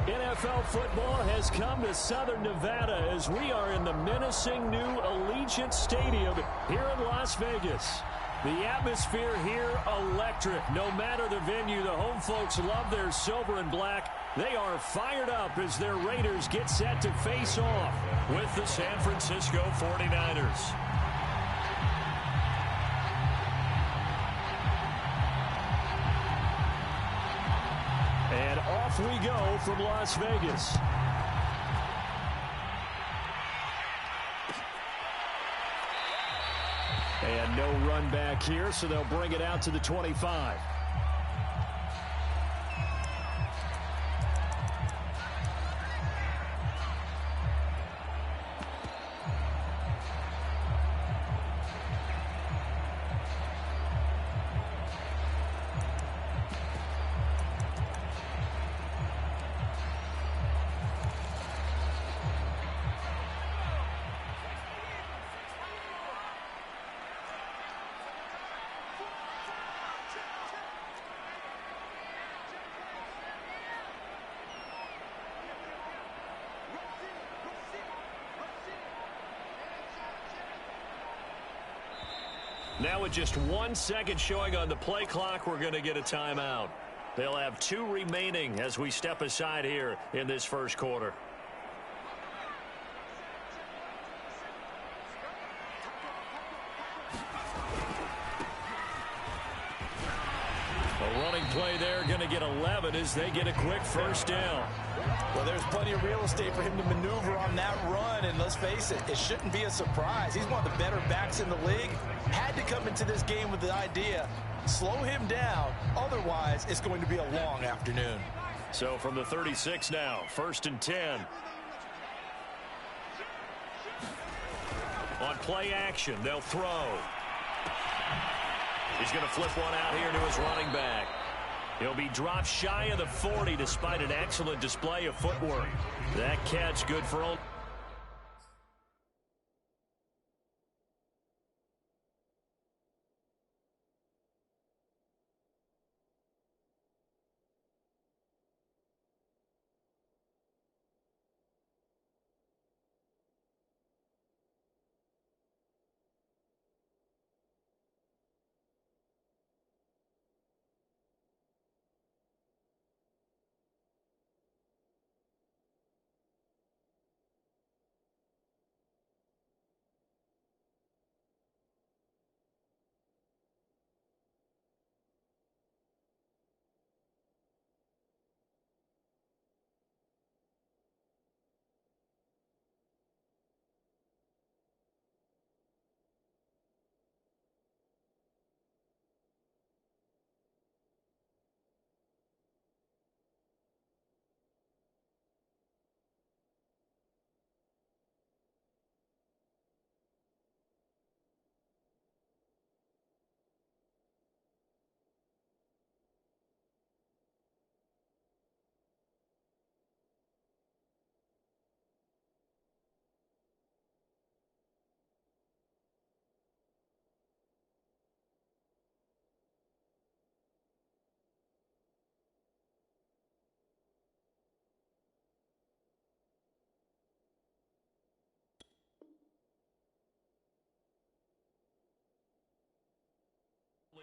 NFL football has come to Southern Nevada as we are in the menacing new Allegiant Stadium here in Las Vegas. The atmosphere here electric. No matter the venue, the home folks love their silver and black. They are fired up as their Raiders get set to face off with the San Francisco 49ers. And off we go from Las Vegas. And no run back here, so they'll bring it out to the 25. Now with just 1 second showing on the play clock, we're going to get a timeout. They'll have 2 remaining as we step aside here in this first quarter. A running play there, going to get 11 as they get a quick first down. Well, there's plenty of real estate for him to maneuver on that run, and let's face it, it shouldn't be a surprise. He's one of the better backs in the league. Had to come into this game with the idea, slow him down, otherwise it's going to be a long afternoon. So from the 36 now, 1st and 10. On play action, they'll throw. He's going to flip one out here to his running back. He'll be dropped shy of the 40 despite an excellent display of footwork. That catch good for only.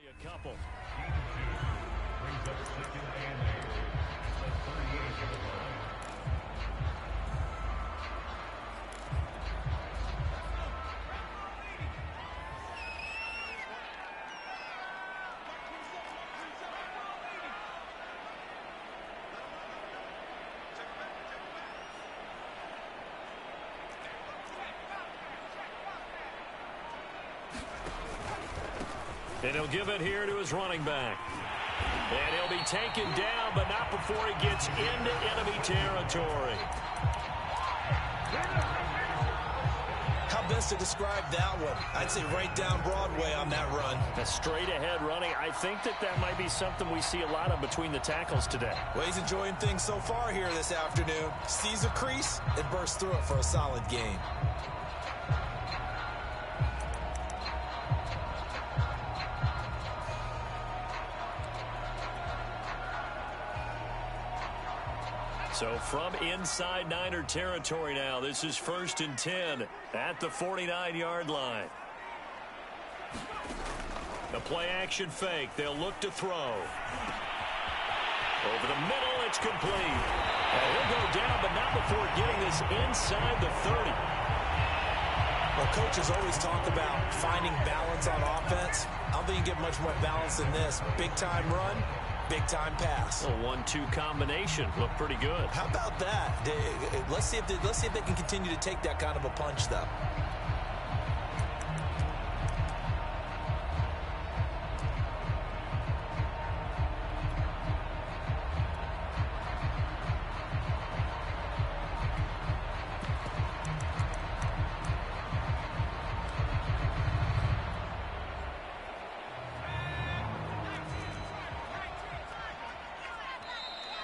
A couple. And he'll give it here to his running back. And he'll be taken down, but not before he gets into enemy territory. How best to describe that one? I'd say right down Broadway on that run. A straight ahead running. I think that might be something we see a lot of between the tackles today. Well, he's enjoying things so far here this afternoon. Sees a crease and bursts through it for a solid gain. So from inside Niner territory now, this is 1st and 10 at the 49-yard line. The play-action fake. They'll look to throw. Over the middle, it's complete. And he'll go down, but not before getting this inside the 30. Well, coaches always talk about finding balance on offense. I don't think you get much more balance than this. Big-time run, big-time pass. A 1-2 combination. Looked pretty good. How about that? Let's see if they can continue to take that kind of a punch, though.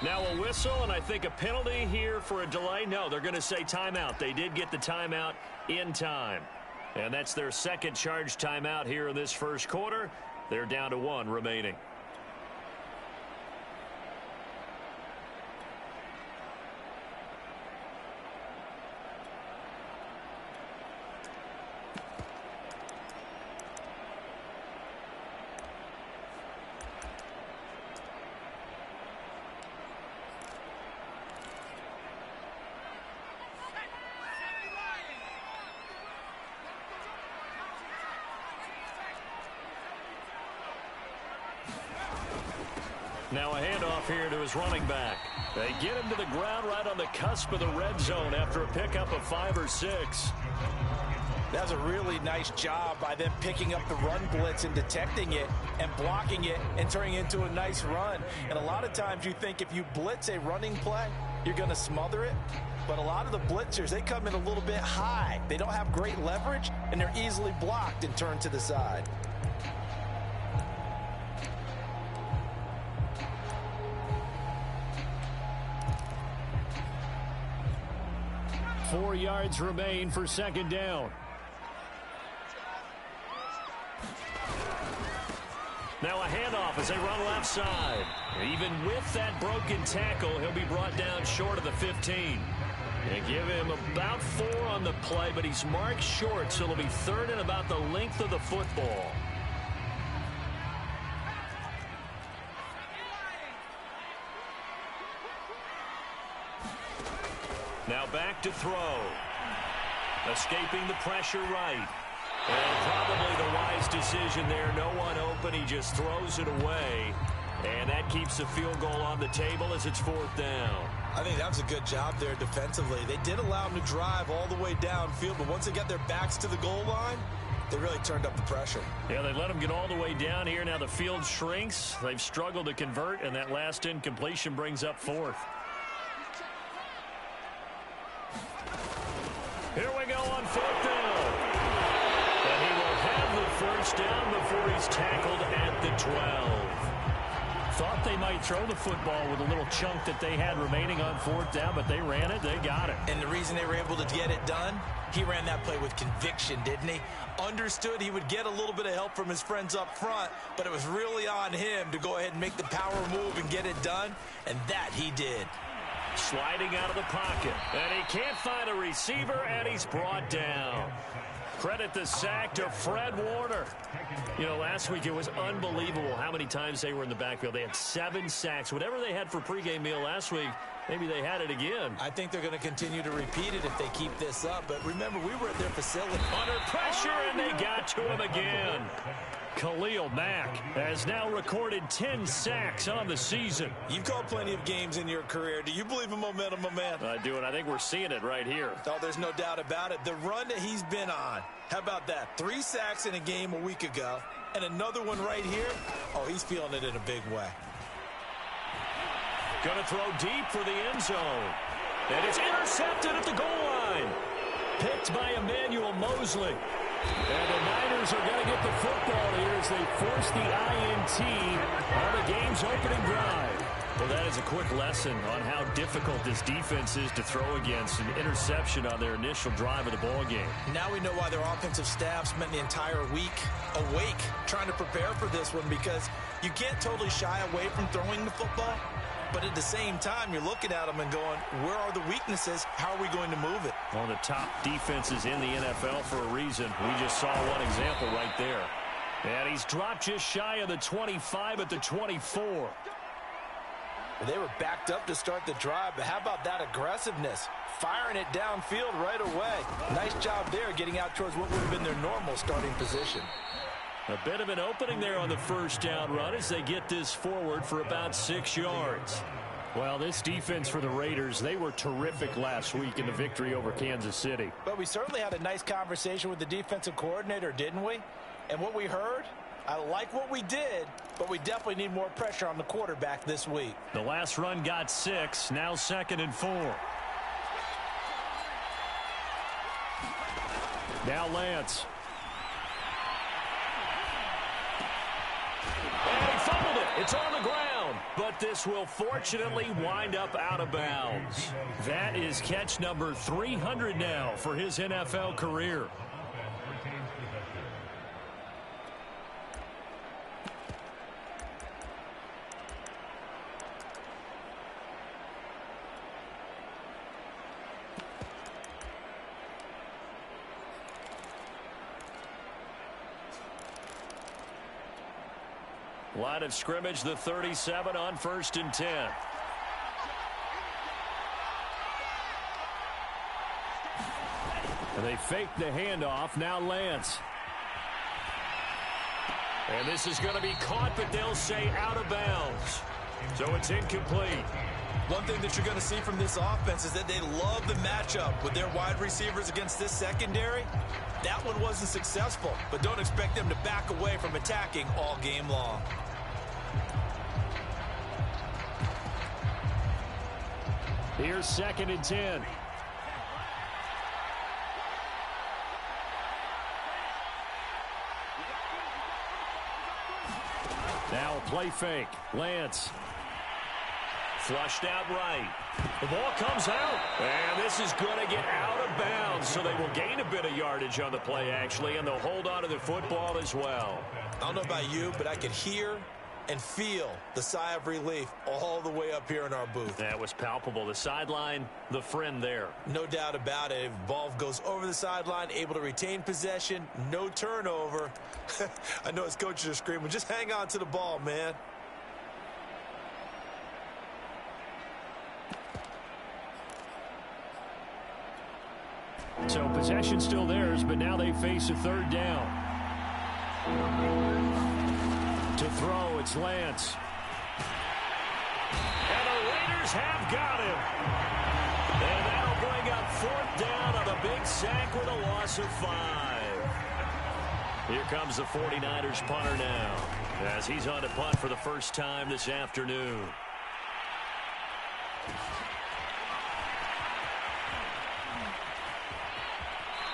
Now a whistle, and I think a penalty here for a delay. No, they're going to say timeout. They did get the timeout in time. And that's their second charge timeout here in this first quarter. They're down to 1 remaining. Now a handoff here to his running back. They get him to the ground right on the cusp of the red zone after a pickup of 5 or 6. That was a really nice job by them picking up the run blitz and detecting it and blocking it and turning it into a nice run. And a lot of times you think if you blitz a running play, you're going to smother it. But a lot of the blitzers, they come in a little bit high. They don't have great leverage, and they're easily blocked and turned to the side. Four yards remain for second down. Now a handoff as they run left side. Even with that broken tackle, he'll be brought down short of the 15. They give him about 4 on the play, but he's marked short, so it'll be 3rd and about the length of the football. Now back to throw. Escaping the pressure right. And probably the wise decision there. No one open. He just throws it away. And that keeps the field goal on the table as it's 4th down. I think that was a good job there defensively. They did allow him to drive all the way downfield, but once they got their backs to the goal line, they really turned up the pressure. Yeah, they let him get all the way down here. Now the field shrinks. They've struggled to convert, and that last incompletion brings up 4th. Here we go on 4th down. And he will have the first down before he's tackled at the 12. Thought they might throw the football with a little chunk that they had remaining on 4th down, but they ran it. They got it. And the reason they were able to get it done, he ran that play with conviction, didn't he? Understood he would get a little bit of help from his friends up front, but it was really on him to go ahead and make the power move and get it done, and that he did. Sliding out of the pocket, and he can't find a receiver, and he's brought down. Credit the sack to Fred Warner. You know, last week it was unbelievable how many times they were in the backfield. They had 7 sacks. Whatever they had for pregame meal last week, maybe they had it again. I think they're going to continue to repeat it if they keep this up. But remember, we were at their facility. Under pressure, and they got to him again. Khalil Mack has now recorded 10 sacks on the season. You've called plenty of games in your career. Do you believe in momentum, my man? I do, and I think we're seeing it right here. Oh, there's no doubt about it. The run that he's been on, how about that? 3 sacks in a game a week ago, and another one right here. Oh, he's feeling it in a big way. Going to throw deep for the end zone. And it's intercepted at the goal line. Picked by Emmanuel Mosley. And the Niners are going to get the football here as they force the INT on the game's opening drive. Well, that is a quick lesson on how difficult this defense is to throw against. An interception on their initial drive of the ball game. Now we know why their offensive staff spent the entire week awake trying to prepare for this one, because you can't totally shy away from throwing the football, But at the same time, you're looking at them and going, where are the weaknesses? How are we going to move it? One of the top defenses in the NFL for a reason. We just saw one example right there. And he's dropped just shy of the 25 at the 24. They were backed up to start the drive, but how about that aggressiveness? Firing it downfield right away. Nice job there getting out towards what would have been their normal starting position. A bit of an opening there on the first down run as they get this forward for about 6 yards. Well, this defense for the Raiders, they were terrific last week in the victory over Kansas City. But we certainly had a nice conversation with the defensive coordinator, didn't we? And what we heard, I like what we did, but we definitely need more pressure on the quarterback this week. The last run got 6, now 2nd and 4. Now Lance. And he fumbled it. It's on the ground. But this will fortunately wind up out of bounds. That is catch number 300 now for his NFL career. Line of scrimmage, the 37 on 1st and 10. And they fake the handoff. Now Lance. And this is going to be caught, but they'll say out of bounds. So it's incomplete. One thing that you're going to see from this offense is that they love the matchup with their wide receivers against this secondary. That one wasn't successful, but don't expect them to back away from attacking all game long. Here's 2nd and 10. Now a play fake. Lance. Flushed out right. The ball comes out. And this is going to get out of bounds, so they will gain a bit of yardage on the play, actually, and they'll hold on to the football as well. I don't know about you, but I could hear and feel the sigh of relief all the way up here in our booth. That was palpable. The sideline, the friend there. No doubt about it. If ball goes over the sideline, able to retain possession, no turnover. I know his coaches are screaming, just hang on to the ball, man. So possession still theirs, but now they face a 3rd down. To throw, it's Lance. And the Raiders have got him. And that'll bring up 4th down on a big sack with a loss of 5. Here comes the 49ers punter now, as he's on to punt for the first time this afternoon.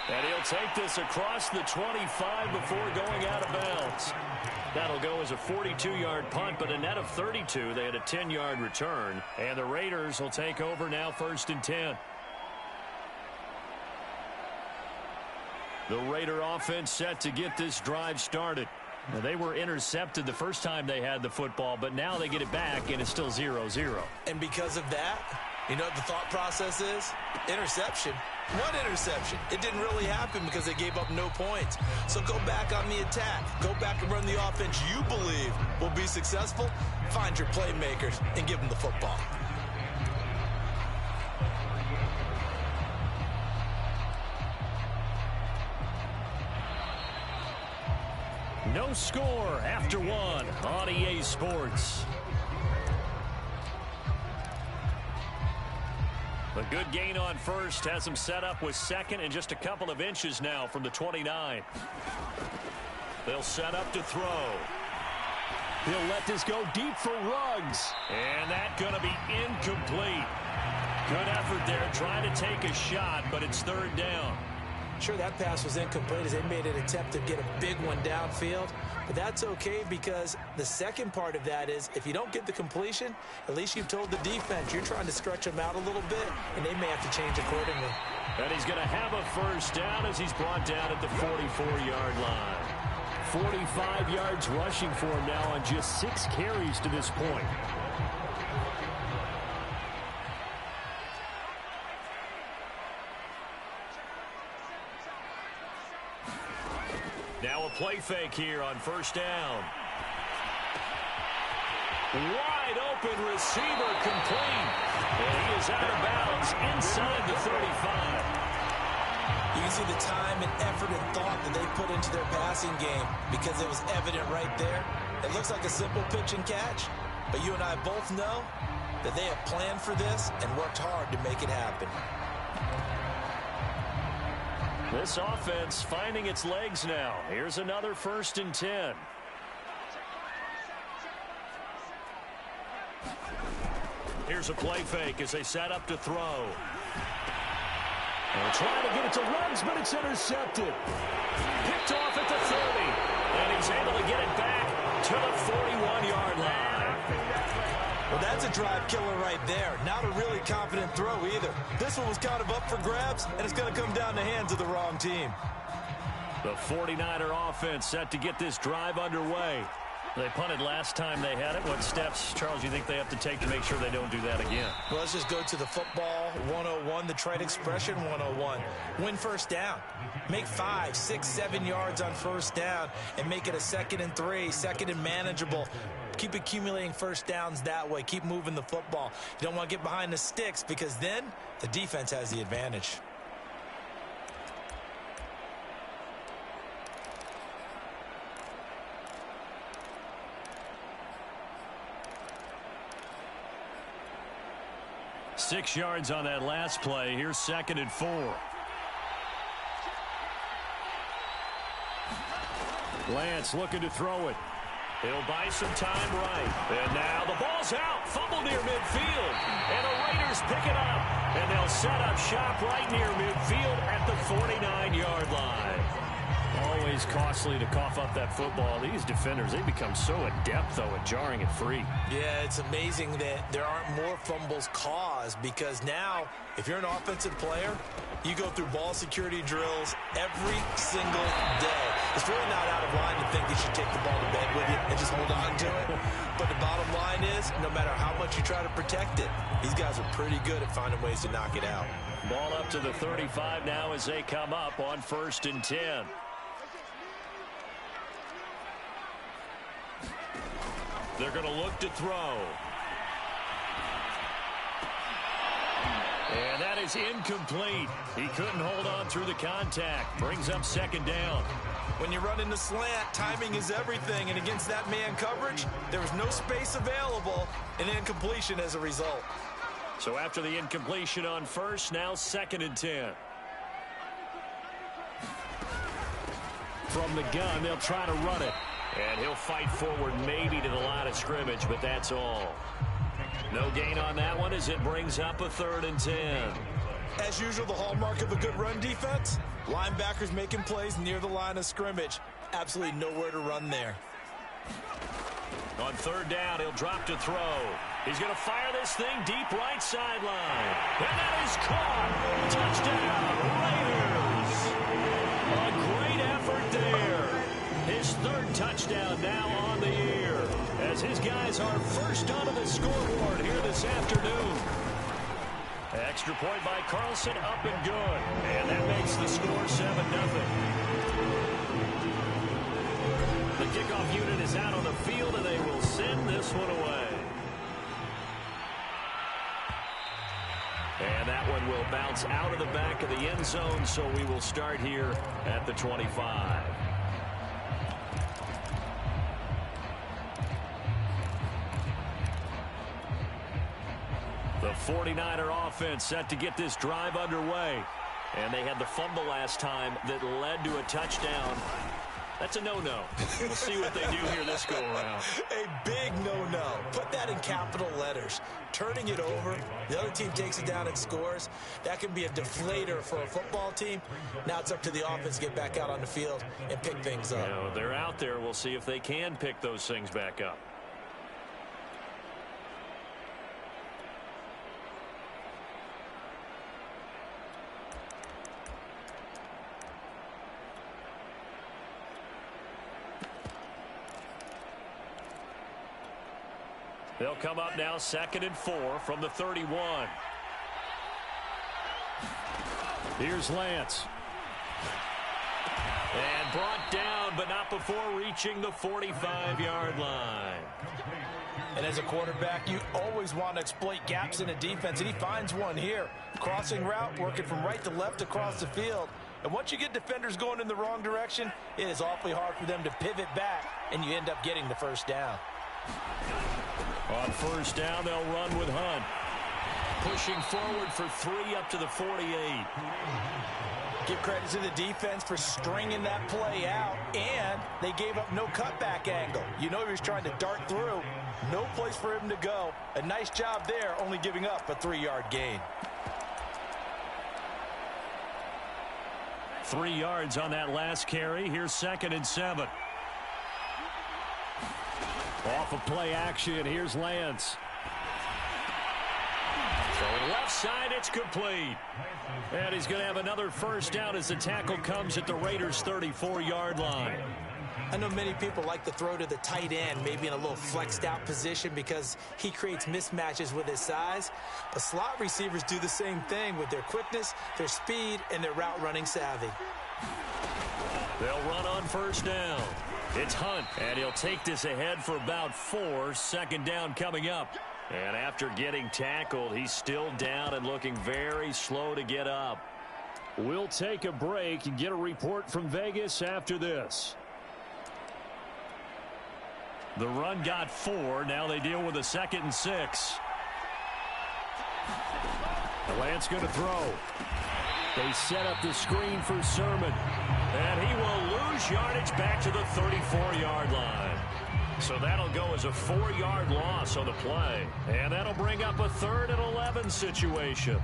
And he'll take this across the 25 before going out of bounds. That'll go as a 42-yard punt, but a net of 32. They had a 10-yard return. And the Raiders will take over now 1st and 10. The Raider offense set to get this drive started. Now, they were intercepted the first time they had the football, but now they get it back, and it's still 0-0. And because of that, you know what the thought process is? Interception. What interception? It didn't really happen because they gave up no points. So go back on the attack. Go back and run the offense you believe will be successful. Find your playmakers and give them the football. No score after 1 on EA Sports. A good gain on first has him set up with 2nd and just a couple of inches now from the 29. They'll set up to throw. He'll let this go deep for Ruggs. And that's going to be incomplete. Good effort there trying to take a shot, but it's 3rd down. Sure, that pass was incomplete as they made an attempt to get a big one downfield. But that's okay because the second part of that is if you don't get the completion, at least you've told the defense you're trying to stretch them out a little bit, and they may have to change accordingly. And he's going to have a 1st down as he's brought down at the 44-yard line. 45 yards rushing for him now on just 6 carries to this point. Now a play fake here on first down. Wide open receiver complete. And he is out of bounds inside the 35. You can see the time and effort and thought that they put into their passing game because it was evident right there. It looks like a simple pitch and catch, but you and I both know that they have planned for this and worked hard to make it happen. This offense finding its legs now. Here's another 1st and 10. Here's a play fake as they set up to throw. And trying to get it to Ruggs, but it's intercepted. Picked off at the 30. And he's able to get it back to the 41-yard line. Well, that's a drive killer right there. Not a really confident throw either. This one was kind of up for grabs, and it's going to come down the hands of the wrong team. The 49er offense set to get this drive underway. They punted last time they had it. What steps, Charles, you think they have to take to make sure they don't do that again? Well, let's just go to the football 101, the trade expression 101. Win first down. Make 5, 6, 7 yards on first down and make it a 2nd and 3, 2nd and manageable. Keep accumulating first downs that way. Keep moving the football. You don't want to get behind the sticks because then the defense has the advantage. Six yards on that last play. Here's 2nd and 4. Lance looking to throw it. He'll buy some time right. And now the ball's out. Fumble near midfield. And the Raiders pick it up. And they'll set up shop right near midfield at the 49-yard line. Always costly to cough up that football. These defenders, they become so adept, though, at jarring it free. Yeah, it's amazing that there aren't more fumbles caused because now, if you're an offensive player, you go through ball security drills every single day. It's really not out of line to think you should take the ball to bed with you and just hold on to it. But the bottom line is, no matter how much you try to protect it, these guys are pretty good at finding ways to knock it out. Ball up to the 35 now as they come up on 1st and 10. They're going to look to throw. And that is incomplete. He couldn't hold on through the contact. Brings up 2nd down. When you run in the slant, timing is everything. And against that man coverage, there was no space available and incompletion as a result. So after the incompletion on first, now 2nd and 10. From the gun, they'll try to run it. And he'll fight forward maybe to the line of scrimmage, but that's all. No gain on that one as it brings up a 3rd and 10. As usual, the hallmark of a good run defense, linebackers making plays near the line of scrimmage. Absolutely nowhere to run there. On 3rd down, he'll drop to throw. He's going to fire this thing deep right sideline. And that is caught. Touchdown, Raiders. A great effort there. His 3rd touchdown now on the year as his guys are first onto the scoreboard here this afternoon. Extra point by Carlson, up and good. And that makes the score 7-0. The kickoff unit is out on the field, and they will send this one away. And that one will bounce out of the back of the end zone, so we will start here at the 25. The 49er offense set to get this drive underway. And they had the fumble last time that led to a touchdown. That's a no-no. We'll see what they do here this go-around. A big no-no. Put that in capital letters. Turning it over, the other team takes it down and scores. That can be a deflator for a football team. Now it's up to the offense to get back out on the field and pick things up. You know, they're out there. We'll see if they can pick those things back up. They'll come up now 2nd and 4 from the 31. Here's Lance. And brought down, but not before reaching the 45-yard line. And as a quarterback, you always want to exploit gaps in a defense, and he finds one here. Crossing route, working from right to left across the field. And once you get defenders going in the wrong direction, it is awfully hard for them to pivot back, and you end up getting the first down. On first down, they'll run with Hunt. Pushing forward for 3 up to the 48. Give credit to the defense for stringing that play out, and they gave up no cutback angle. You know he was trying to dart through. No place for him to go. A nice job there, only giving up a 3-yard gain. 3 yards on that last carry. Here's 2nd and 7. Off of play action, here's Lance. Throwing left side, it's complete. And he's going to have another first down as the tackle comes at the Raiders' 34-yard line. I know many people like to throw to the tight end, maybe in a little flexed out position because he creates mismatches with his size. But slot receivers do the same thing with their quickness, their speed, and their route running savvy. They'll run on first down. It's Hunt, and he'll take this ahead for about 4. 2nd down coming up. And after getting tackled, he's still down and looking very slow to get up. We'll take a break and get a report from Vegas after this. The run got 4. Now they deal with a 2nd and 6. Lance going to throw. They set up the screen for Sermon. And he will lose yardage back to the 34-yard line. So that'll go as a 4-yard loss on the play. And that'll bring up a 3rd and 11 situation.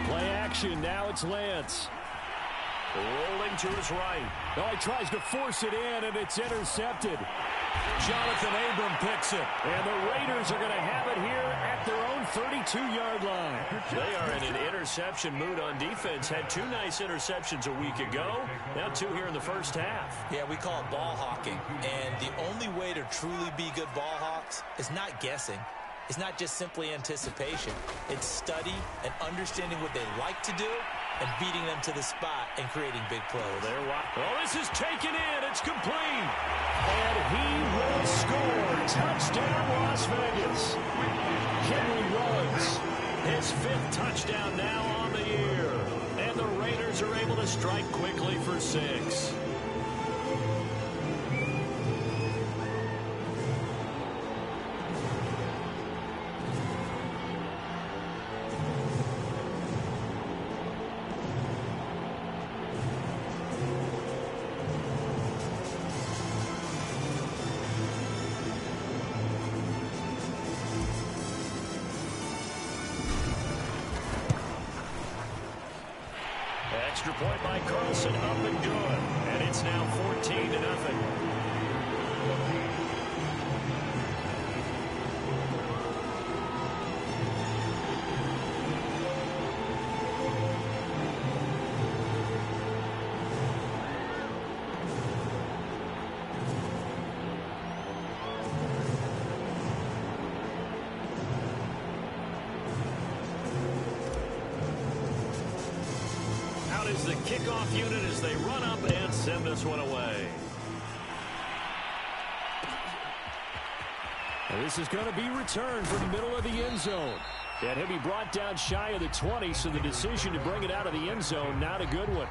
Play action. Now it's Lance. Rolling to his right. Oh, he tries to force it in, and it's intercepted. Jonathan Abram picks it. And the Raiders are going to have it here at their own 32-yard line. They are in an interception mood on defense. Had 2 nice interceptions a week ago. Now 2 here in the first half. Yeah, we call it ball hawking. And the only way to truly be good ball hawks is not guessing. It's not just simply anticipation. It's study and understanding what they like to do and beating them to the spot and creating big plays. Oh, this is taken in. It's complete. And he will score. Touchdown, Las Vegas. Henry Ruggs, his 5th touchdown now on the year. And the Raiders are able to strike quickly for 6. Extra point by Carlson, up and good. And it's now 14-0. Is the kickoff unit as they run up and send this one away. And this is going to be returned from the middle of the end zone. And he'll be brought down shy of the 20, so the decision to bring it out of the end zone, not a good one.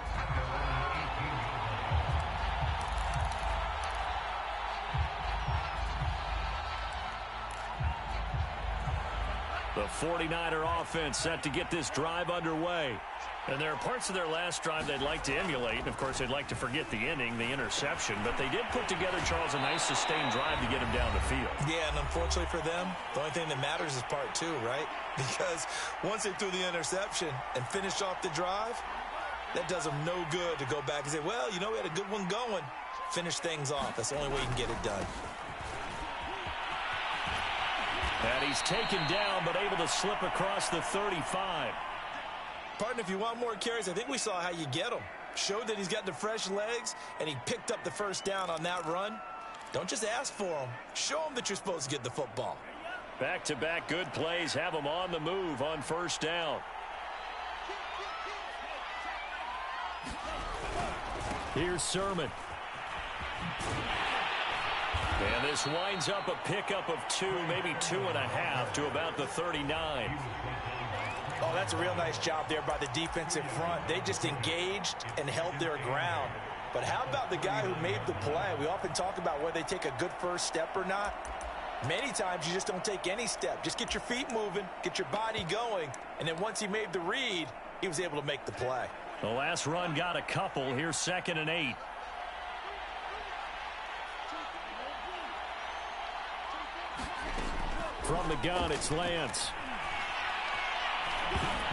The 49er offense set to get this drive underway. And there are parts of their last drive they'd like to emulate. And, of course, they'd like to forget the ending, the interception. But they did put together, Charles, a nice sustained drive to get him down the field. Yeah, and unfortunately for them, the only thing that matters is part 2, right? Because once they threw the interception and finished off the drive, that does them no good to go back and say, well, you know, we had a good one going. Finish things off. That's the only way you can get it done. And he's taken down, but able to slip across the 35. Partner, if you want more carries, I think we saw how you get them. showed that he's got the fresh legs, and he picked up the first down on that run. Don't just ask for him. Show him that you're supposed to get the football. Back-to-back good plays have him on the move on first down. Here's Sermon. And this winds up a pickup of 2, maybe 2.5 to about the 39. Oh, that's a real nice job there by the defensive front. They just engaged and held their ground. But how about the guy who made the play? We often talk about whether they take a good first step or not. Many times you just don't take any step. Just get your feet moving, get your body going, and then once he made the read, he was able to make the play. The last run got a couple. Here's 2nd and 8. From the gun, it's Lance.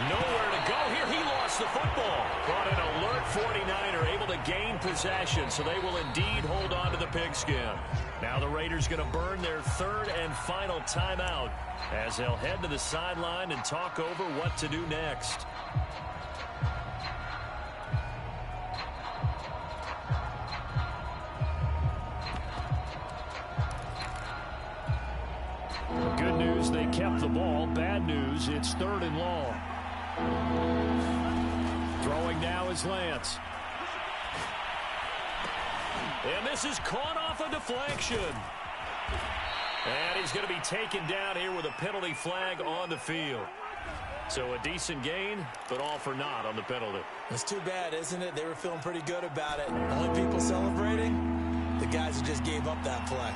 Nowhere to go here. He lost the football. But an alert 49er able to gain possession, so they will indeed hold on to the pigskin. Now the Raiders going to burn their 3rd and final timeout as they'll head to the sideline and talk over what to do next. Good news, they kept the ball. Bad news, it's 3rd and long. Throwing now is Lance. And this is caught off a deflection. And he's going to be taken down here with a penalty flag on the field. So a decent gain, but all for naught on the penalty. It's too bad, isn't it? They were feeling pretty good about it. Only people celebrating, the guys who just gave up that play.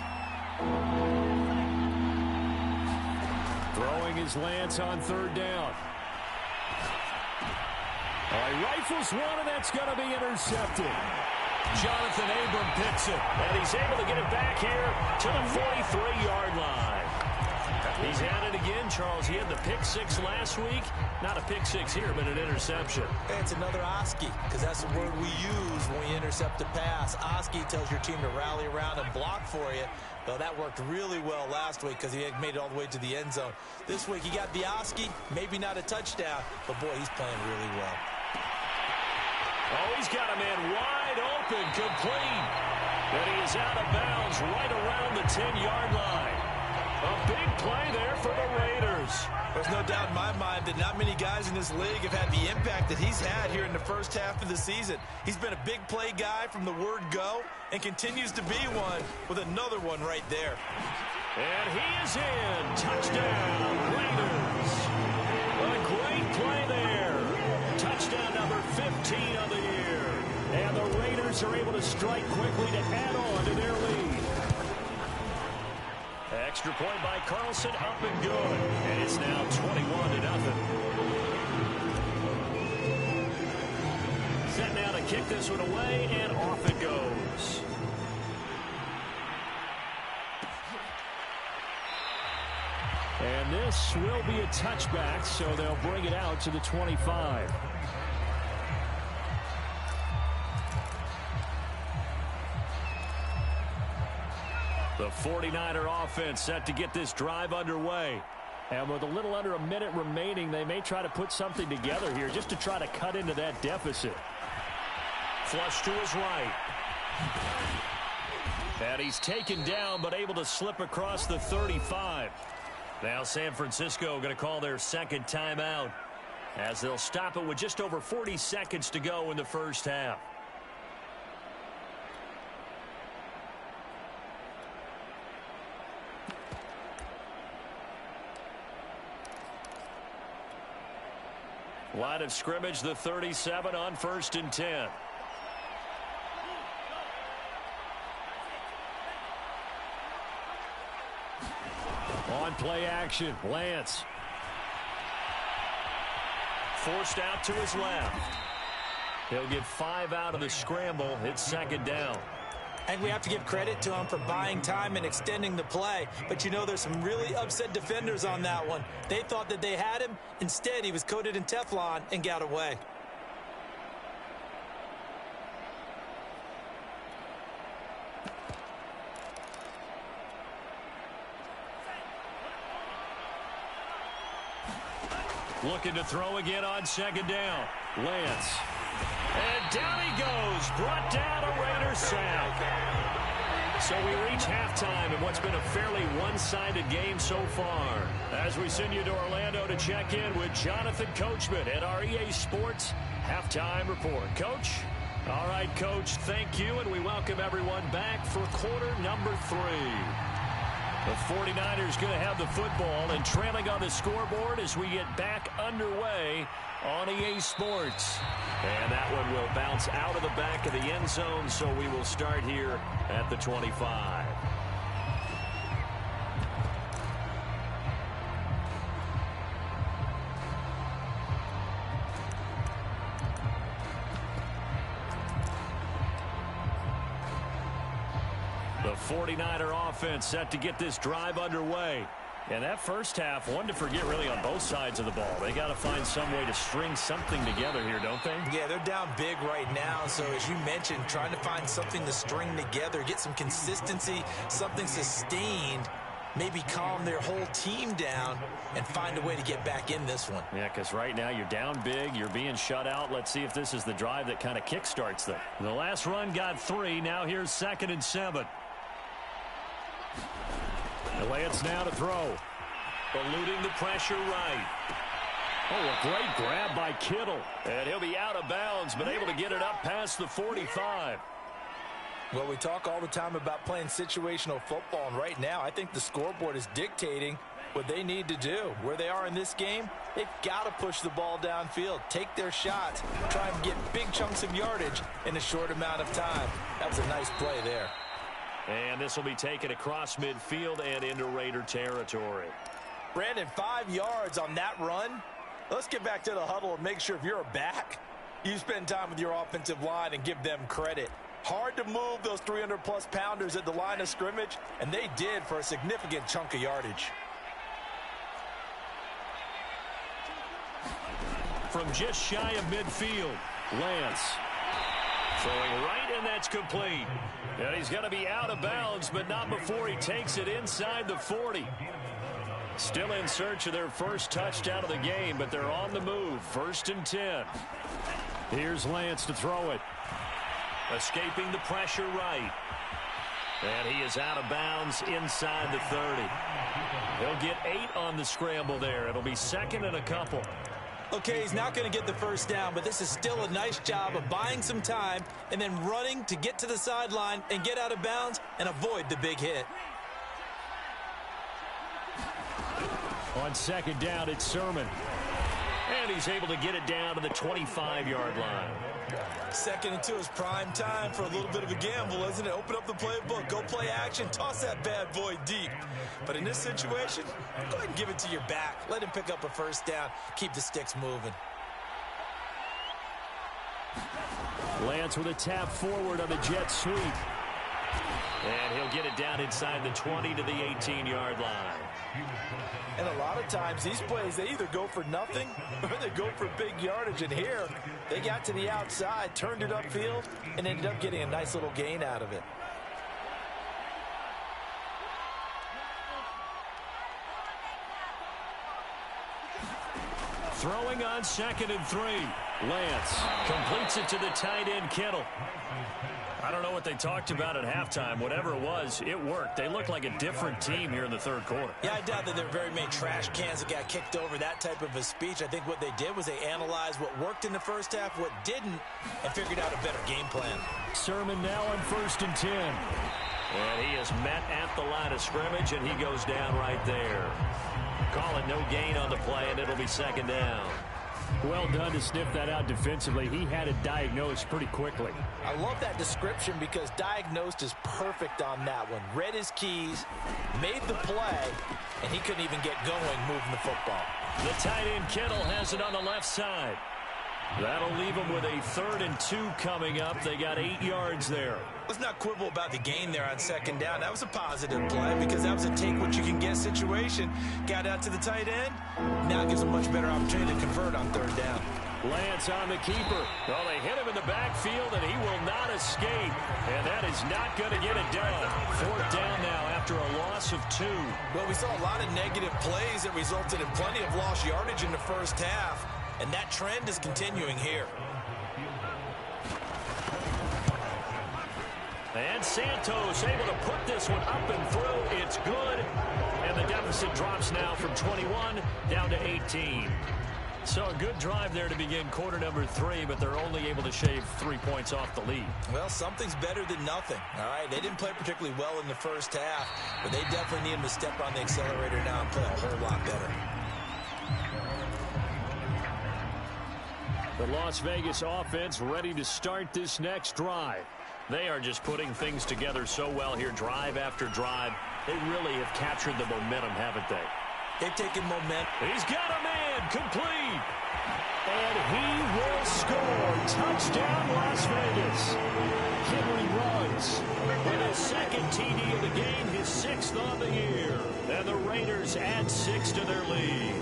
Throwing is Lance on 3rd down. He rifles one, and that's going to be intercepted. Jonathan Abram picks it, and he's able to get it back here to the 43-yard line. He's at it again, Charles. He had the pick 6 last week. Not a pick 6 here, but an interception. Hey, it's another Oski, because that's the word we use when we intercept a pass. Oski tells your team to rally around and block for you. Well, that worked really well last week because he had made it all the way to the end zone. This week, he got the Oski, maybe not a touchdown, but boy, he's playing really well. Oh, he's got a man wide open, complete. And he is out of bounds right around the 10-yard line. A big play there for the Raiders. There's no doubt in my mind that not many guys in this league have had the impact that he's had here in the first half of the season. He's been a big play guy from the word go and continues to be one with another one right there. And he is in. Touchdown, Raiders. A great play there. Touchdown number 15 of the year. And the Raiders are able to strike quickly to add on to their lead. Extra point by Carlson, up and good. And it's now 21-0. Set now to kick this one away, and off it goes. And this will be a touchback, so they'll bring it out to the 25. The 49er offense set to get this drive underway. And with a little under a minute remaining, they may try to put something together here just to try to cut into that deficit. Flush to his right. And he's taken down, but able to slip across the 35. Now San Francisco going to call their 2nd timeout as they'll stop it with just over 40 seconds to go in the first half. Line of scrimmage, the 37 on 1st and 10. On play action, Lance. Forced out to his left. He'll get 5 out of the scramble. It's 2nd down. I think we have to give credit to him for buying time and extending the play. But, you know, there's some really upset defenders on that one. They thought that they had him. Instead, he was coated in Teflon and got away. Looking to throw again on 2nd down. Lance. And down he goes, brought down a Raider sack. So we reach halftime in what's been a fairly one-sided game so far. As we send you to Orlando to check in with Jonathan Coachman at our EA Sports Halftime Report. Coach? All right, Coach, thank you, and we welcome everyone back for quarter number 3. The 49ers going to have the football and trailing on the scoreboard as we get back underway on EA Sports. And that one will bounce out of the back of the end zone, so we will start here at the 25. The 49er offense set to get this drive underway. And that first half, one to forget really on both sides of the ball. They got to find some way to string something together here, don't they? Yeah, they're down big right now. So as you mentioned, trying to find something to string together, get some consistency, something sustained, maybe calm their whole team down and find a way to get back in this one. Yeah, because right now you're down big, you're being shut out. Let's see if this is the drive that kind of kickstarts them. The last run got 3. Now here's 2nd and 7. Lance now to throw. Eluding the pressure right. Oh, a great grab by Kittle. And he'll be out of bounds, but able to get it up past the 45. Well, we talk all the time about playing situational football, and right now I think the scoreboard is dictating what they need to do. Where they are in this game, they've got to push the ball downfield, take their shots, try and get big chunks of yardage in a short amount of time. That was a nice play there. And this will be taken across midfield and into Raider territory. Brandon, 5 yards on that run. Let's get back to the huddle and make sure if you're a back, you spend time with your offensive line and give them credit. Hard to move those 300-plus pounders at the line of scrimmage, and they did for a significant chunk of yardage. From just shy of midfield, Lance. Throwing right, and that's complete. And he's going to be out of bounds, but not before he takes it inside the 40. Still in search of their first touchdown of the game, but they're on the move. 1st and 10. Here's Lance to throw it. Escaping the pressure right. And he is out of bounds inside the 30. He'll get 8 on the scramble there. It'll be 2nd and a couple. Okay, he's not going to get the first down, but this is still a nice job of buying some time and then running to get to the sideline and get out of bounds and avoid the big hit. On 2nd down, it's Sermon. And he's able to get it down to the 25-yard line. 2nd and 2 is prime time for a little bit of a gamble, isn't it? Open up the playbook, go play action, toss that bad boy deep. But in this situation, go ahead and give it to your back. Let him pick up a first down. Keep the sticks moving. Lance with a tap forward on the jet sweep. And he'll get it down inside the 20 to the 18-yard line. And a lot of times these plays, they either go for nothing or they go for big yardage. And here, they got to the outside, turned it upfield, and ended up getting a nice little gain out of it. Throwing on 2nd and 3. Lance completes it to the tight end, Kittle. I don't know what they talked about at halftime. Whatever it was, it worked. They look like a different team here in the 3rd quarter. Yeah, I doubt that there are very many trash cans that got kicked over, that type of a speech. I think what they did was they analyzed what worked in the first half, what didn't, and figured out a better game plan. Sermon now on 1st and 10. And he is met at the line of scrimmage, and he goes down right there. Call it no gain on the play, and it'll be 2nd down. Well done to sniff that out defensively. He had it diagnosed pretty quickly. I love that description because diagnosed is perfect on that one. Read his keys, made the play, and he couldn't even get going moving the football. The tight end Kittle has it on the left side. That'll leave them with a 3rd and 2 coming up. They got 8 yards there. Let's not quibble about the gain there on 2nd down. That was a positive play because that was a take-what-you-can-get situation. Got out to the tight end. Now it gives a much better opportunity to convert on 3rd down. Lance on the keeper. Well, they hit him in the backfield, and he will not escape. And that is not going to get it done. 4th down now after a loss of 2. Well, we saw a lot of negative plays that resulted in plenty of lost yardage in the first half. And that trend is continuing here. And Santos able to put this one up and through. It's good. And the deficit drops now from 21 down to 18. So a good drive there to begin quarter number 3, but they're only able to shave 3 points off the lead. Well, something's better than nothing. All right, they didn't play particularly well in the first half, but they definitely need them to step on the accelerator now and play a whole lot better. The Las Vegas offense ready to start this next drive. They are just putting things together so well here, drive after drive. They really have captured the momentum, haven't they? They've taken momentum. He's got a man, complete. And he will score. Touchdown, Las Vegas. Henry runs with his second TD of the game, his 6th on the year. And the Raiders add 6 to their lead.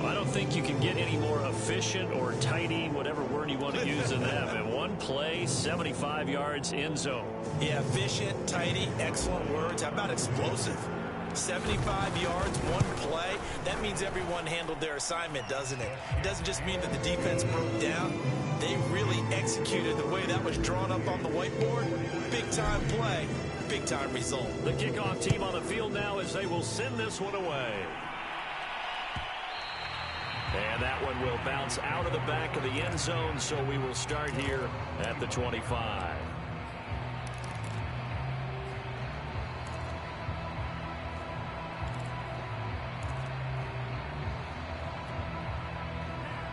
I don't think you can get any more efficient or tidy, whatever word you want to use in them. And one play, 75 yards, end zone. Yeah, efficient, tidy, excellent words. How about explosive? 75 yards, one play. That means everyone handled their assignment, doesn't it? It doesn't just mean that the defense broke down. They really executed the way that was drawn up on the whiteboard. Big-time play, big-time result. The kickoff team on the field now as they will send this one away. And that one will bounce out of the back of the end zone, so we will start here at the 25.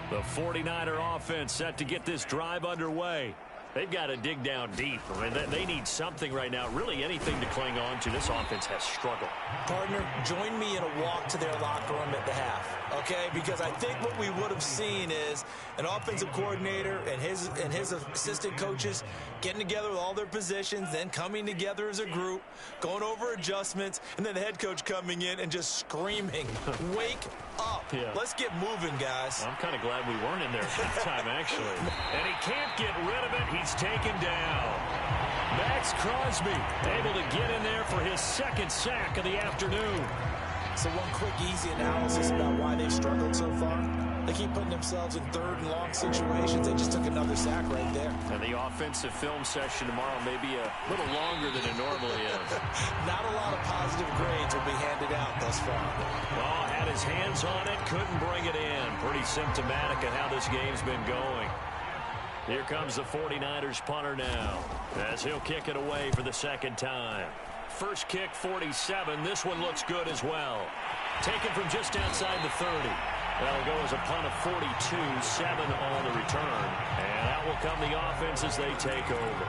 The 49er offense set to get this drive underway. They've got to dig down deep. I mean, they need something right now, really anything to cling on to. This offense has struggled. Partner, join me in a walk to their locker room at the half, okay? Because I think what we would have seen is an offensive coordinator and his assistant coaches getting together with all their positions, then coming together as a group, going over adjustments, and then the head coach coming in and just screaming, wake up. Yeah. Let's get moving, guys. I'm kind of glad we weren't in there at that time, actually. And he can't get rid of it. He's taken down. Max Crosby able to get in there for his 2nd sack of the afternoon. So one quick, easy analysis about why they've struggled so far. They keep putting themselves in 3rd and long situations. They just took another sack right there. And the offensive film session tomorrow may be a little longer than it normally is. Not a lot of positive grades will be handed out thus far. Oh, had his hands on it, couldn't bring it in. Pretty symptomatic of how this game's been going. Here comes the 49ers punter now, as he'll kick it away for the 2nd time. First kick, 47. This one looks good as well. Taken from just outside the 30. That'll go as a punt of 42, 7 on the return. And out will come the offense as they take over.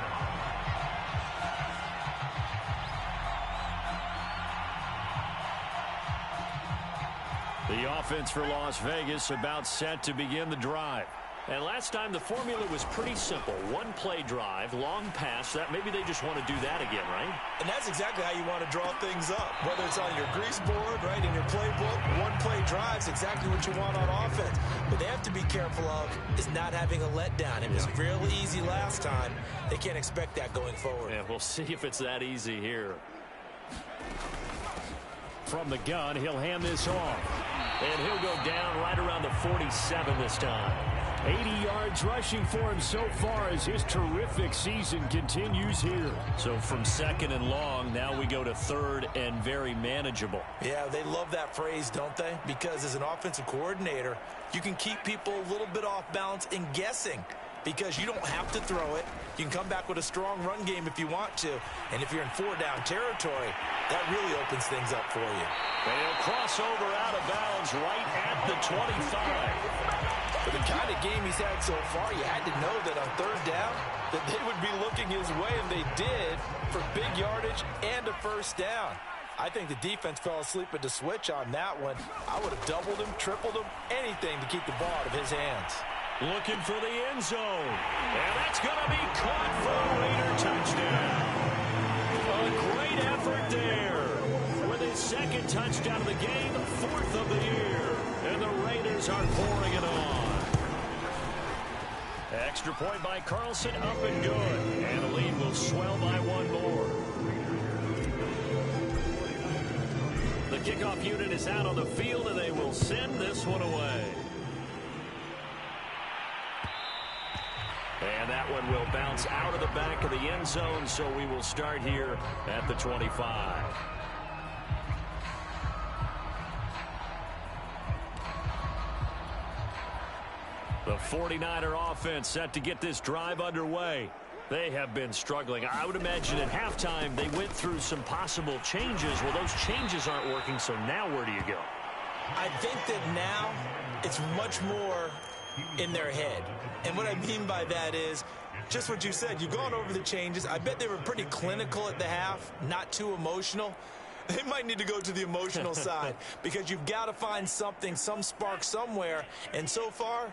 The offense for Las Vegas about set to begin the drive. And last time the formula was pretty simple. One play drive, long pass. That maybe they just want to do that again, right? And that's exactly how you want to draw things up. Whether it's on your grease board, right, in your playbook, one play drive's exactly what you want on offense. But they have to be careful of is not having a letdown. It was real easy last time. They can't expect that going forward. Yeah, we'll see if it's that easy here. From the gun, he'll hand this off. And he'll go down right around the 47 this time. 80 yards rushing for him so far as his terrific season continues here. So from 2nd and long, now we go to 3rd and very manageable. Yeah, they love that phrase, don't they? Because as an offensive coordinator, you can keep people a little bit off balance and guessing. Because you don't have to throw it. You can come back with a strong run game if you want to. And if you're in 4-down territory, that really opens things up for you. They'll cross over out of bounds right at the 25. For the kind of game he's had so far, you had to know that on 3rd down, that they would be looking his way, and they did, for big yardage and a 1st down. I think the defense fell asleep at the switch on that one. I would have doubled him, tripled him, anything to keep the ball out of his hands. Looking for the end zone. And that's going to be caught for a Raider touchdown. A great effort there. With his 2nd touchdown of the game, 4th of the year. And the Raiders are pouring it on. Extra point by Carlson, up and good. And the lead will swell by 1 more. The kickoff unit is out on the field, and they will send this one away. And that one will bounce out of the back of the end zone, so we will start here at the 25. The 49er offense set to get this drive underway. They have been struggling. I would imagine at halftime they went through some possible changes. Well, those changes aren't working, so now where do you go? I think that now it's much more in their head. And what I mean by that is just what you said. You've gone over the changes. I bet they were pretty clinical at the half, not too emotional. They might need to go to the emotional side because you've got to find something, some spark somewhere. And so far,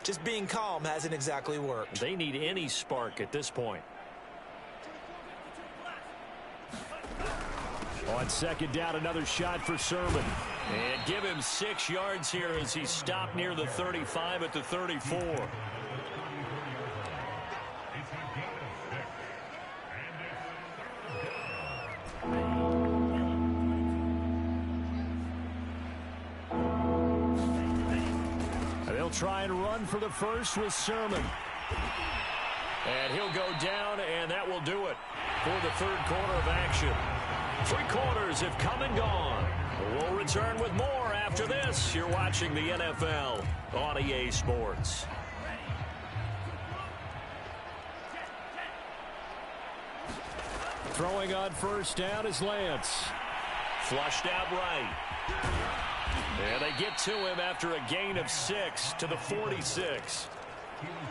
just being calm hasn't exactly worked. They need any spark at this point. On second down, another shot for Sermon. And give him 6 yards here as he stopped near the 35 at the 34. They'll try and run for the first with Sermon. And he'll go down, and that will do it for the third quarter of action. 3 quarters have come and gone. We'll return with more after this. You're watching the NFL on EA Sports. Throwing on first down is Lance. Flushed out right. And they get to him after a gain of 6 to the 46.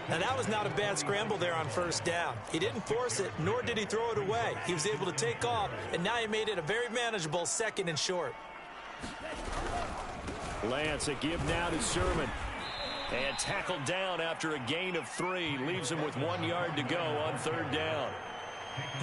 Now, that was not a bad scramble there on first down. He didn't force it, nor did he throw it away. He was able to take off, and now he made it a very manageable 2nd and short. Lance, a give now to Sermon. And tackled down after a gain of 3. Leaves him with 1 yard to go on third down.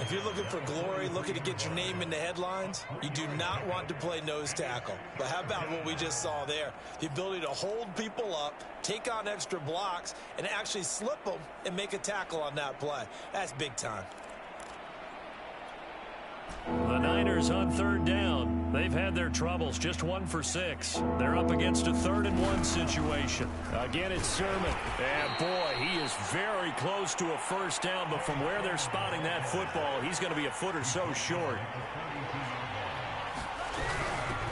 If you're looking for glory, looking to get your name in the headlines, you do not want to play nose tackle. But how about what we just saw there? The ability to hold people up, take on extra blocks, and actually slip them and make a tackle on that play. That's big time. The Niners on third down. They've had their troubles, just 1 for 6. They're up against a 3rd and 1 situation. Again, it's Sermon. And boy, he is very close to a first down, but from where they're spotting that football, he's going to be a foot or so short.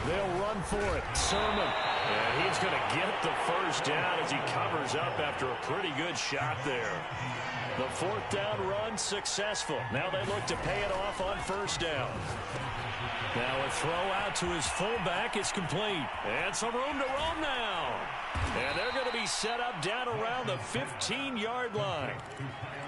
They'll run for it. Sermon. And he's going to get the first down as he covers up after a pretty good shot there. The 4th down run successful. Now they look to pay it off on first down. Now a throw out to his fullback is complete. And some room to roam now. And they're going to be set up down around the 15-yard line.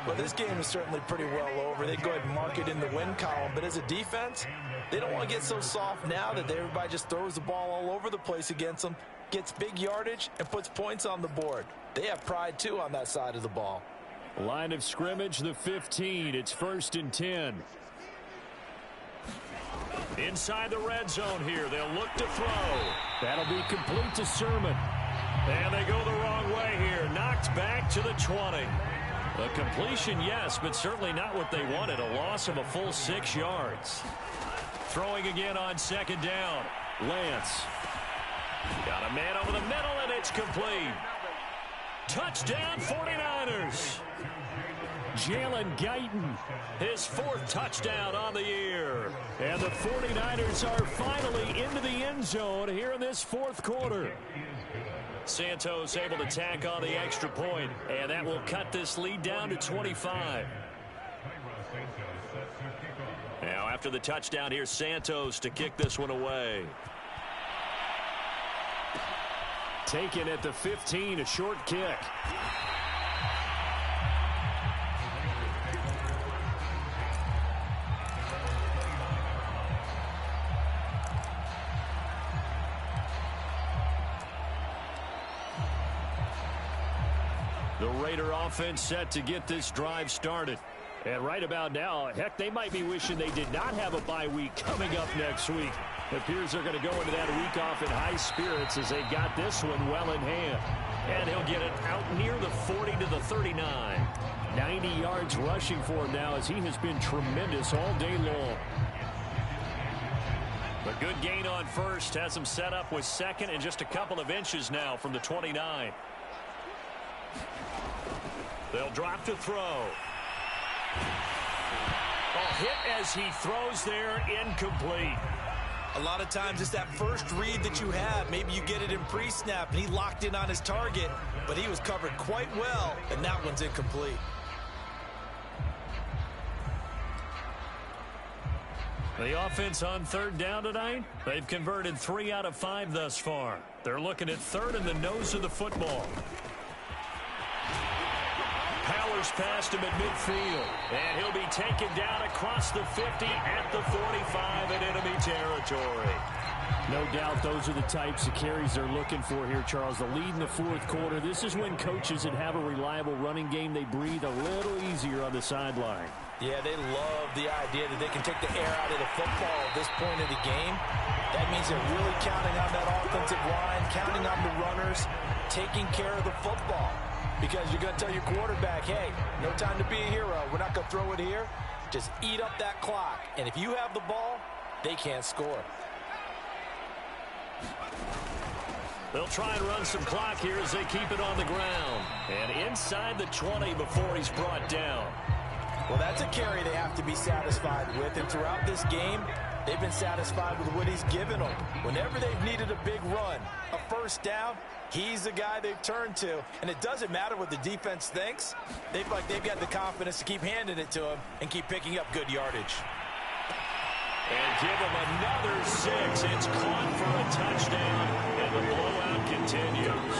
Well, this game is certainly pretty well over. They'd go ahead and mark it in the win column. But as a defense, they don't want to get so soft now that everybody just throws the ball all over the place against them, gets big yardage, and puts points on the board. They have pride, too, on that side of the ball. Line of scrimmage, the 15. It's 1st and 10. Inside the red zone here. They'll look to throw. That'll be complete to Sermon. And they go the wrong way here. Knocked back to the 20. A completion, yes, but certainly not what they wanted. A loss of a full 6 yards. Throwing again on second down. Lance. Got a man over the middle, and it's complete. Touchdown, 49ers. Jalen Guyton, his 4th touchdown on the year. And the 49ers are finally into the end zone here in this 4th quarter. Santos able to tack on the extra point, and that will cut this lead down to 25. Now after the touchdown, here's Santos to kick this one away. Taken at the 15, a short kick. The Raider offense set to get this drive started. And right about now, heck, they might be wishing they did not have a bye week coming up next week. It appears they're going to go into that week off in high spirits as they've got this one well in hand. And he'll get it out near the 40 to the 39. 90 yards rushing for him now as he has been tremendous all day long. A good gain on first has him set up with 2nd and just a couple of inches now from the 29. They'll drop to throw. Hit as he throws there, incomplete. A lot of times it's that first read that you have. Maybe you get it in pre-snap, and he locked in on his target, but he was covered quite well, and that one's incomplete. The offense on third down tonight, they've converted 3 out of 5 thus far. They're looking at third in the nose of the football. Powers past him at midfield, and he'll be taken down across the 50 at the 45 in enemy territory. No doubt those are the types of carries they're looking for here, Charles. The lead in the fourth quarter. This is when coaches that have a reliable running game, they breathe a little easier on the sideline. Yeah, they love the idea that they can take the air out of the football at this point of the game. That means they're really counting on that offensive line, counting on the runners, taking care of the football. Because you're going to tell your quarterback, hey, no time to be a hero. We're not going to throw it here. Just eat up that clock. And if you have the ball, they can't score. They'll try and run some clock here as they keep it on the ground. And inside the 20 before he's brought down. Well, that's a carry they have to be satisfied with. And throughout this game, they've been satisfied with what he's given them. Whenever they've needed a big run, a first down, he's the guy they've turned to. And it doesn't matter what the defense thinks. They've got the confidence to keep handing it to him and keep picking up good yardage. And give him another 6. It's caught for a touchdown, and the blowout continues.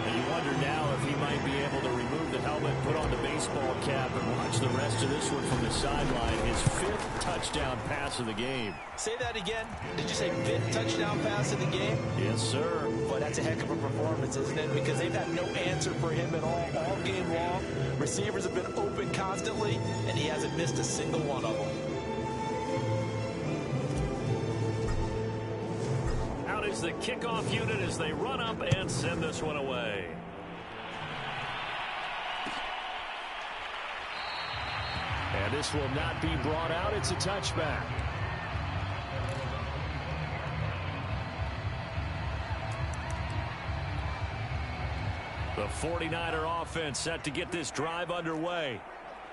And you wonder now if he might be able to remove the helmet, put on the baseball cap, and watch the rest of this one from the sideline. His 5th touchdown pass of the game. Say that again. Did you say 5th touchdown pass of the game? Yes, sir. Boy, that's a heck of a performance, isn't it? Because they've had no answer for him at all game long. Receivers have been open constantly, and he hasn't missed a single one of them. Out is the kickoff unit as they run up and send this one away. And this will not be brought out. It's a touchback. The 49er offense set to get this drive underway.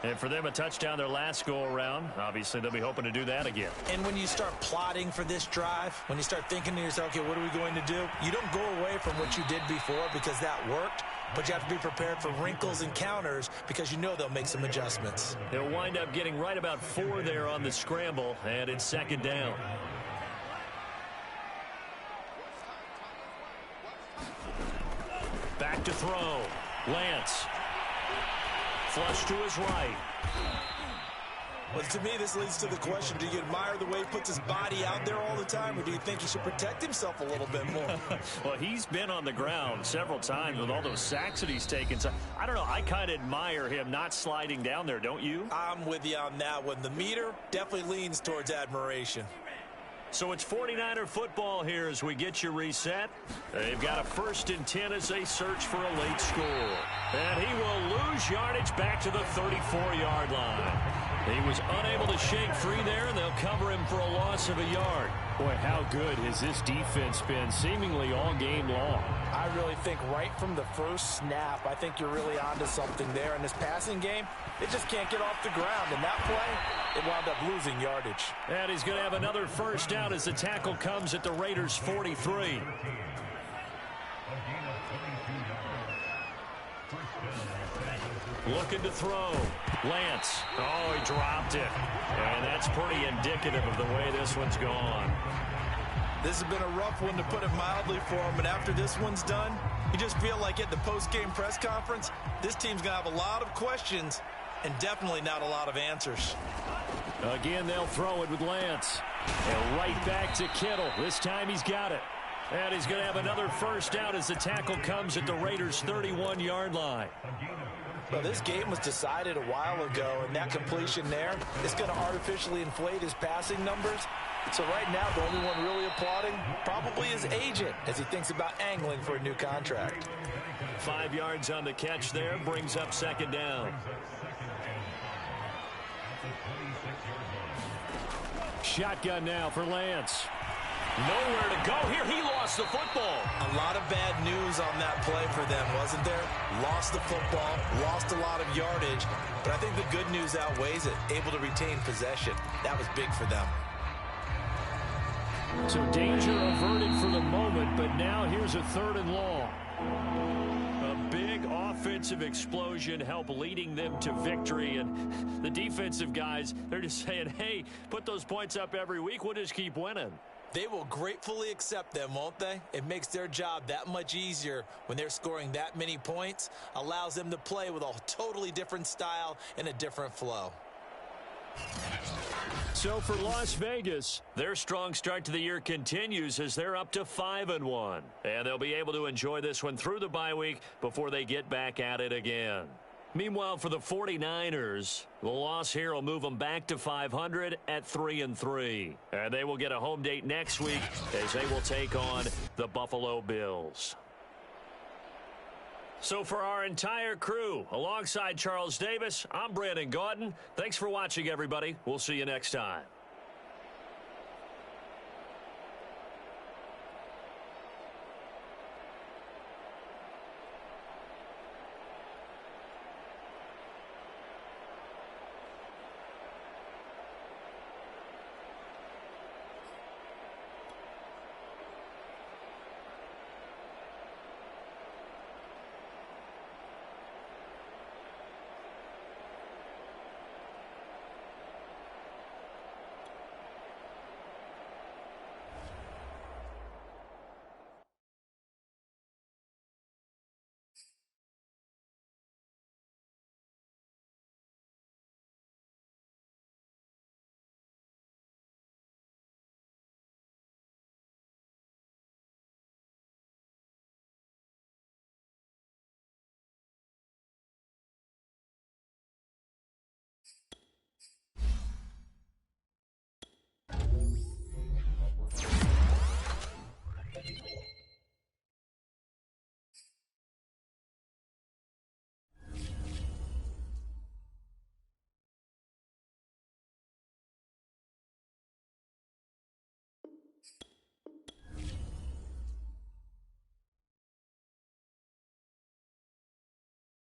And for them, a touchdown their last go-around. Obviously, they'll be hoping to do that again. And when you start plotting for this drive, when you start thinking to yourself, okay, what are we going to do? You don't go away from what you did before because that worked, but you have to be prepared for wrinkles and counters because you know they'll make some adjustments. They'll wind up getting right about 4 there on the scramble, and it's second down. Back to throw. Lance. Flush to his right. Well, to me, this leads to the question, do you admire the way he puts his body out there all the time, or do you think he should protect himself a little bit more? Well, he's been on the ground several times with all those sacks that he's taken. So, I don't know. I kind of admire him not sliding down there, don't you? I'm with you on that one. The meter definitely leans towards admiration. So it's 49er football here as we get you reset. They've got a 1st and 10 as they search for a late score. And he will lose yardage back to the 34-yard line. He was unable to shake free there, and they'll cover him for a loss of a yard. Boy, how good has this defense been seemingly all game long? I really think right from the first snap, I think you're really onto something there. In this passing game, it just can't get off the ground. And that play, it wound up losing yardage. And he's going to have another first down as the tackle comes at the Raiders' 43. Looking to throw. Lance. Oh, he dropped it. And that's pretty indicative of the way this one's gone. This has been a rough one, to put it mildly, for him. And after this one's done, you just feel like at the post-game press conference, this team's going to have a lot of questions and definitely not a lot of answers. Again, they'll throw it with Lance. And right back to Kittle. This time he's got it. And he's going to have another first down as the tackle comes at the Raiders' 31-yard line. Well, this game was decided a while ago, and that completion there is going to artificially inflate his passing numbers. So right now, the only one really applauding probably his agent as he thinks about angling for a new contract. 5 yards on the catch there, brings up second down. Shotgun now for Lance. Nowhere to go here. He lost the football. A lot of bad news on that play for them, wasn't there? Lost the football, lost a lot of yardage, but I think the good news outweighs it. Able to retain possession. That was big for them. So danger averted for the moment, but now here's a 3rd and long. A big offensive explosion helped leading them to victory, and the defensive guys, they're just saying, hey, put those points up every week. We'll just keep winning. They will gratefully accept them, won't they? It makes their job that much easier when they're scoring that many points. Allows them to play with a totally different style and a different flow. So for Las Vegas, their strong start to the year continues as they're up to 5-1. And they'll be able to enjoy this one through the bye week before they get back at it again. Meanwhile, for the 49ers, the loss here will move them back to 500 at 3-3. And they will get a home date next week as they will take on the Buffalo Bills. So for our entire crew, alongside Charles Davis, I'm Brandon Gaudin. Thanks for watching, everybody. We'll see you next time.